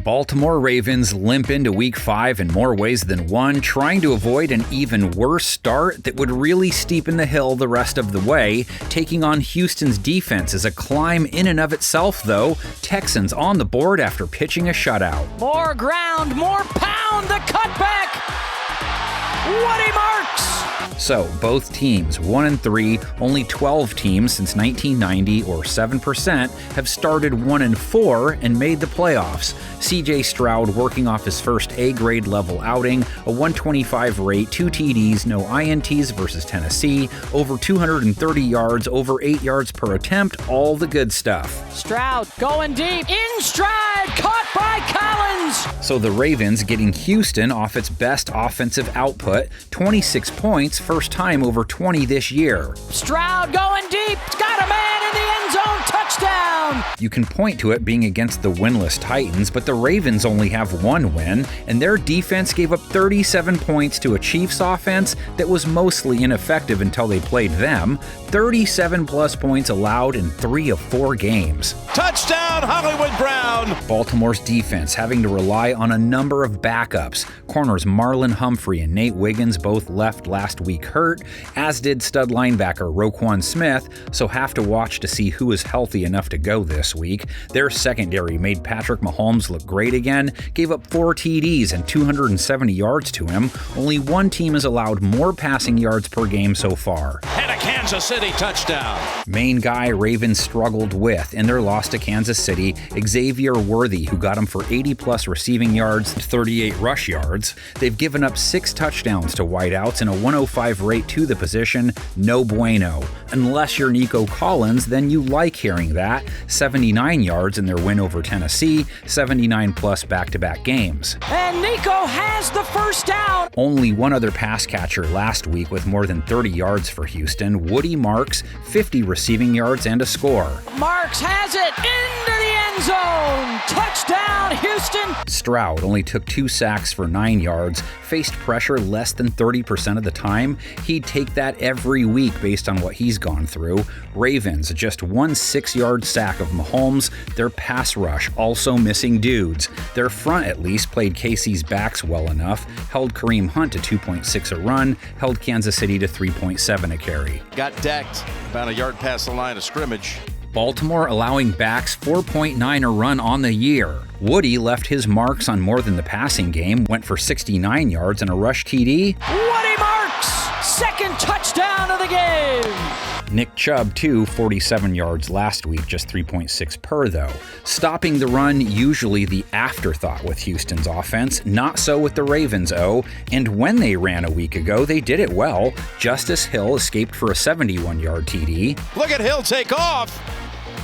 Baltimore Ravens limp into Week 5 in more ways than one, trying to avoid an even worse start that would really steepen the hill the rest of the way. Taking on Houston's defense is a climb in and of itself, though. Texans on the board after pitching a shutout. More ground, more pound, the cutback! Woody Marks! So, both teams, 1-3, only 12 teams since 1990, or 7%, have started 1-4 and made the playoffs. C.J. Stroud working off his first A-grade level outing, a 125 rate, 2 TDs, no INTs versus Tennessee, over 230 yards, over 8 yards per attempt, all the good stuff. Stroud going deep, in stride, caught by Collins! So the Ravens getting Houston off its best offensive output, 26 points, first time over 20 this year. Stroud going deep, got a man in the end zone, touchdown! You can point to it being against the winless Titans, but the Ravens only have one win, and their defense gave up 37 points to a Chiefs offense that was mostly ineffective until they played them. 37 plus points allowed in 3 of 4 games. Touchdown, Hollywood Brown! Baltimore's defense having to rely on a number of backups. Corners Marlon Humphrey and Nate Wiggins both left last week hurt, as did stud linebacker Roquan Smith, so have to watch to see who is healthy enough to go this week. Their secondary made Patrick Mahomes look great again, gave up 4 TDs and 270 yards to him. Only one team has allowed more passing yards per game so far. And a Kansas City touchdown. Main guy Ravens struggled with in their loss to Kansas City, Xavier Worthy, who got him for 80-plus receiving yards and 38 rush yards. They've given up 6 touchdowns to wideouts and a 105 rate to the position. No bueno. Unless you're Nico Collins, then you like hearing that. 79 yards in their win over Tennessee, 79-plus back-to-back games. And Nico has the first down! Only one other pass catcher last week with more than 30 yards for Houston, Woody Marks, 50 receiving yards and a score. Marks has it into the end zone! Touchdown, Houston! Stroud only took 2 sacks for 9 yards, faced pressure less than 30% of the time. He'd take that every week based on what he's gone through. Ravens, just 1 6-yard sack of Mahomes. Their pass rush also missing dudes. Their front at least played KC's backs well enough, held Kareem Hunt to 2.6 a run, held Kansas City to 3.7 a carry. Got decked about a yard past the line of scrimmage. Baltimore allowing backs 4.9 a run on the year. Woody left his marks on more than the passing game, went for 69 yards and a rush TD. Woody Marks! Second touchdown of the game! Nick Chubb, too, 47 yards last week, just 3.6 per, though. Stopping the run, usually the afterthought with Houston's offense. Not so with the Ravens, and when they ran a week ago, they did it well. Justice Hill escaped for a 71-yard TD. Look at Hill take off!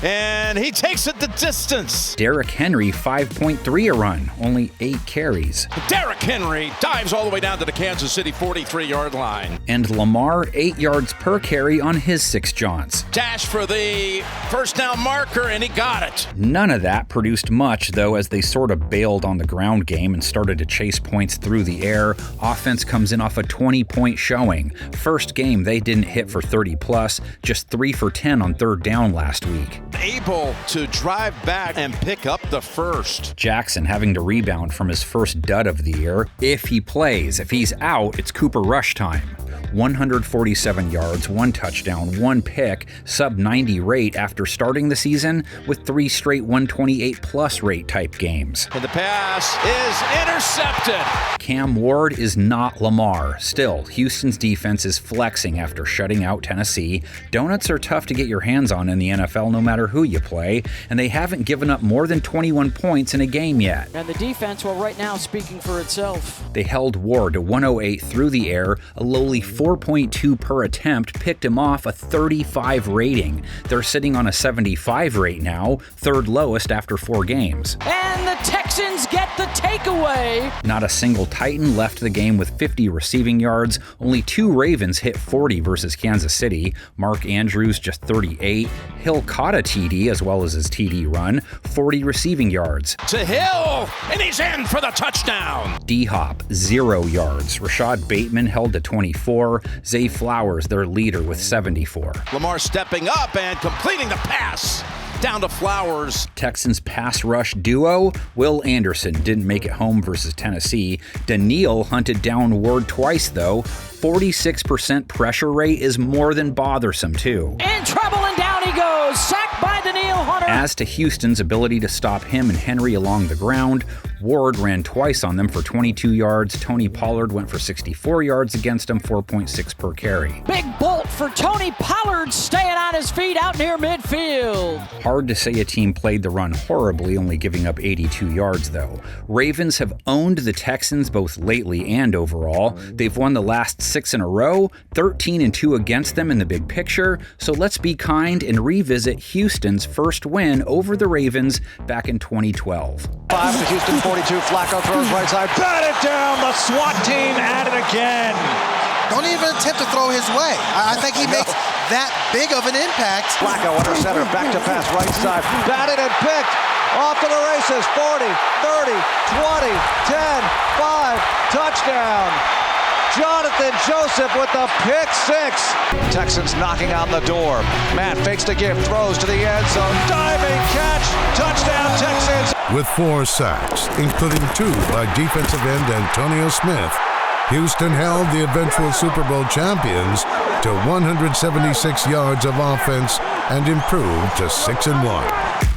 And he takes it the distance. Derrick Henry, 5.3 a run, only 8 carries. Derrick Henry dives all the way down to the Kansas City 43-yard line. And Lamar, 8 yards per carry on his 6 jaunts. Dash for the first down marker, and he got it. None of that produced much, though, as they sort of bailed on the ground game and started to chase points through the air. Offense comes in off a 20-point showing. First game, they didn't hit for 30-plus, just 3 for 10 on third down last week. Able to drive back and pick up the first. Jackson having to rebound from his first dud of the year. If he plays, if he's out, it's Cooper Rush time. 147 yards, 1 touchdown, 1 pick, sub-90 rate after starting the season with 3 straight 128-plus rate type games. And the pass is intercepted. Cam Ward is not Lamar. Still, Houston's defense is flexing after shutting out Tennessee. Donuts are tough to get your hands on in the NFL no matter who you play, and they haven't given up more than 21 points in a game yet. And the defense, well, right now speaking for itself. They held Ward to 108 through the air, a lowly 4.2 per attempt, picked him off a 35 rating. They're sitting on a 75 rate now, third lowest after 4 games. And the Texans get the takeaway. Not a single Titan left the game with 50 receiving yards. Only 2 Ravens hit 40 versus Kansas City. Mark Andrews just 38. Hill caught a TD as well as his TD run, 40 receiving yards. To Hill, and he's in for the touchdown. D-Hop, 0 yards. Rashad Bateman held to 24. Zay Flowers, their leader, with 74. Lamar stepping up and completing the pass. down to Flowers. Texans pass rush duo, Will Anderson didn't make it home versus Tennessee. Daniil hunted down Ward twice, though. 46% pressure rate is more than bothersome, too. In trouble, and down he goes. Sacked by Daniil Hunter. As to Houston's ability to stop him and Henry along the ground, Ward ran twice on them for 22 yards. Tony Pollard went for 64 yards against him, 4.6 per carry. Big bolt for Tony Pollard, staying on his feet out near midfield. Hard to say a team played the run horribly, only giving up 82 yards, though. Ravens have owned the Texans both lately and overall. They've won the last 6 in a row, 13-2 against them in the big picture, so let's be kind and revisit Houston's first win over the Ravens back in 2012. 5 to Houston, 42, Flacco throws right side, batted down, the SWAT team at it again. Don't even attempt to throw his way. I think he makes that big of an impact. Flacco under center, back to pass, right side, batted and picked, off to the races, 40, 30, 20, 10, 5, touchdown. Jonathan Joseph with the pick six. Texans knocking on the door. Matt fakes to give, throws to the end zone, diving catch, touchdown Texans. With 4 sacks, including 2 by defensive end Antonio Smith, Houston held the eventual Super Bowl champions to 176 yards of offense and improved to 6-1.